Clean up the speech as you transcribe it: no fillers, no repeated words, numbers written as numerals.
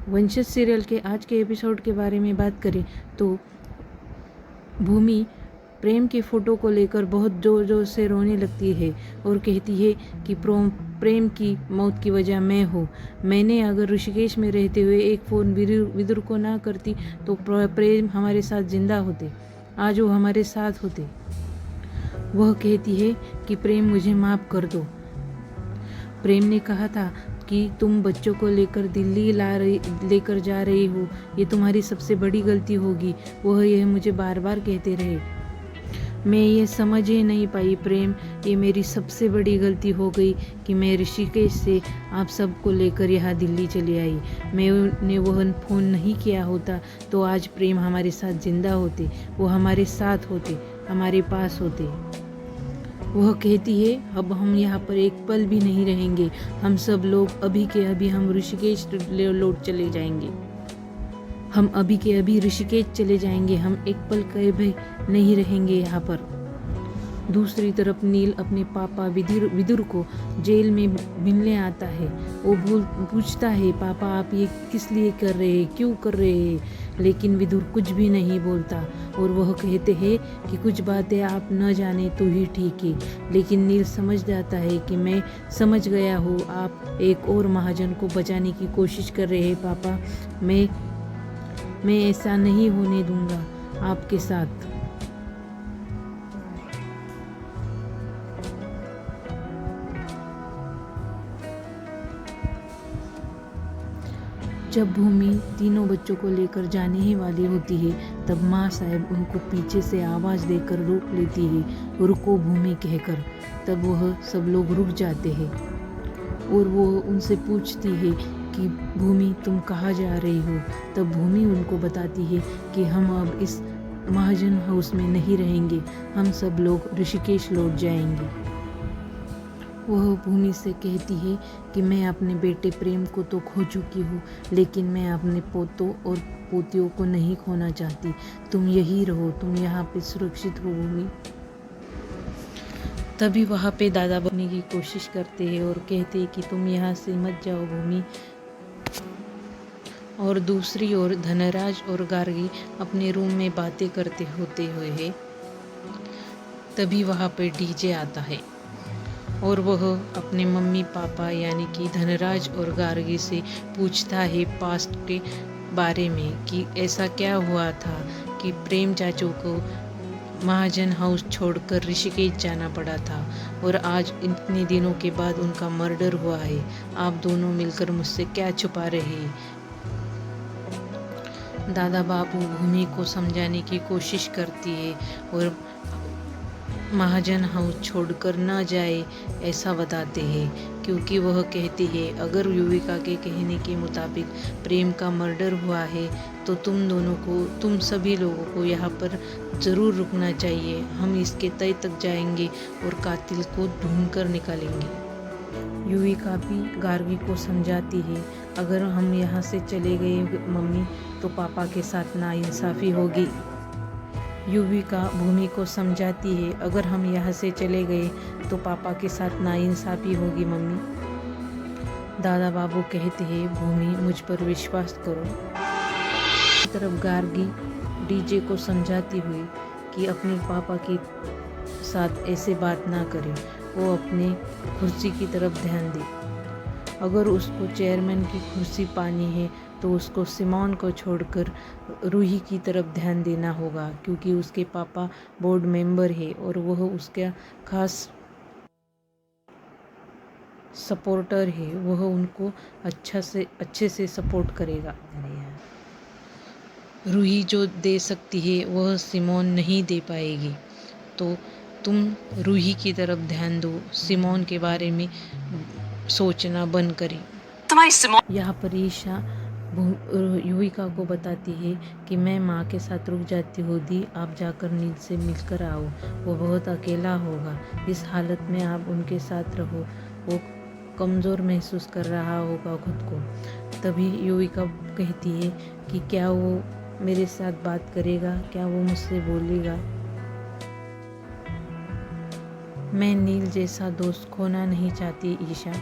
वंशज सीरियल के आज के एपिसोड के बारे में बात करें तो भूमि प्रेम के फ़ोटो को लेकर बहुत ज़ोर ज़ोर से रोने लगती है और कहती है कि प्रेम की मौत की वजह मैं हूँ। मैंने अगर ऋषिकेश में रहते हुए एक फ़ोन विदुर को ना करती तो प्रेम हमारे साथ जिंदा होते, आज वो हमारे साथ होते। वह कहती है कि प्रेम मुझे माफ़ कर दो। प्रेम ने कहा था कि तुम बच्चों को लेकर दिल्ली लेकर जा रही हो, ये तुम्हारी सबसे बड़ी गलती होगी। वह यह मुझे बार बार कहते रहे। मैं ये समझ ही नहीं पाई प्रेम, ये मेरी सबसे बड़ी गलती हो गई कि मैं ऋषिकेश से आप सबको लेकर यहाँ दिल्ली चली आई। मैंने वह फ़ोन नहीं किया होता तो आज प्रेम हमारे साथ जिंदा होते, वो हमारे साथ होते, हमारे पास होते। वह कहती है अब हम यहाँ पर एक पल भी नहीं रहेंगे, हम सब लोग अभी के अभी हम ऋषिकेश लौट चले जाएंगे। हम अभी के अभी ऋषिकेश चले जाएंगे, हम एक पल के भी नहीं रहेंगे यहाँ पर। दूसरी तरफ नील अपने पापा विदुर को जेल में मिलने आता है। वो पूछता है पापा आप ये किस लिए कर रहे हैं, क्यों कर रहे हैं? लेकिन विदुर कुछ भी नहीं बोलता और वह कहते हैं कि कुछ बातें आप न जाने तो ही ठीक है। लेकिन नील समझ जाता है कि मैं समझ गया हूँ, आप एक और महाजन को बचाने की कोशिश कर रहे हैं पापा। मैं ऐसा नहीं होने दूंगा आपके साथ। जब भूमि तीनों बच्चों को लेकर जाने ही वाली होती है तब माँ साहब उनको पीछे से आवाज़ देकर रोक लेती है, रुको भूमि कहकर। तब वह सब लोग रुक जाते हैं और वो उनसे पूछती है कि भूमि तुम कहाँ जा रही हो? तब भूमि उनको बताती है कि हम अब इस महाजन हाउस में नहीं रहेंगे, हम सब लोग ऋषिकेश लौट जाएंगे। वह भूमि से कहती है कि मैं अपने बेटे प्रेम को तो खो चुकी हूँ, लेकिन मैं अपने पोतों और पोतियों को नहीं खोना चाहती। तुम यही रहो, तुम यहाँ पे सुरक्षित हो भूमि। तभी वहाँ पे दादा बनने की कोशिश करते हैं और कहते हैं कि तुम यहाँ से मत जाओ भूमि। और दूसरी ओर धनराज और गार्गी अपने रूम में बातें करते होते हुए तभी वहाँ पे डीजे आता है और वह अपने मम्मी पापा यानी कि धनराज और गार्गी से पूछता है पास्ट के बारे में कि ऐसा क्या हुआ था कि प्रेम चाचू को महाजन हाउस छोड़कर ऋषिकेश जाना पड़ा था और आज इतने दिनों के बाद उनका मर्डर हुआ है। आप दोनों मिलकर मुझसे क्या छुपा रहे हैं? दादा बाबू भूमि को समझाने की कोशिश करती है और महाजन हाउस छोड़कर न जाए ऐसा बताते हैं, क्योंकि वह कहती है अगर युविका के कहने के मुताबिक प्रेम का मर्डर हुआ है तो तुम सभी लोगों को यहाँ पर ज़रूर रुकना चाहिए। हम इसके तय तक जाएंगे और कातिल को ढूंढ कर निकालेंगे। युविका भी गार्गी को समझाती है अगर हम यहाँ से चले गए मम्मी तो पापा के साथ नाइंसाफ़ी होगी। युविका भूमि को समझाती है अगर हम यहाँ से चले गए तो पापा के साथ नाइंसाफ़ी होगी मम्मी। दादा बाबू कहते हैं भूमि मुझ पर विश्वास करो। तरफ गार्गी डीजे को समझाती हुई कि अपने पापा के साथ ऐसे बात ना करे, वो अपने कुर्सी की तरफ ध्यान दे। अगर उसको चेयरमैन की कुर्सी पानी है तो उसको सिमोन को छोड़कर रूही की तरफ ध्यान देना होगा, क्योंकि उसके पापा बोर्ड मेंबर है और वह उसका खास सपोर्टर है। वह उनको अच्छे से सपोर्ट करेगा। रूही जो दे सकती है वह सिमोन नहीं दे पाएगी, तो तुम रूही की तरफ ध्यान दो, सिमोन के बारे में सोचना बंद करें। यहाँ पर ईशा युविका को बताती है कि मैं माँ के साथ रुक जाती हूँ दी, आप जाकर नील से मिलकर आओ, वो बहुत अकेला होगा। इस हालत में आप उनके साथ रहो, वो कमज़ोर महसूस कर रहा होगा खुद को। तभी युविका कहती है कि क्या वो मेरे साथ बात करेगा, क्या वो मुझसे बोलेगा? मैं नील जैसा दोस्त खोना नहीं चाहती ईशा।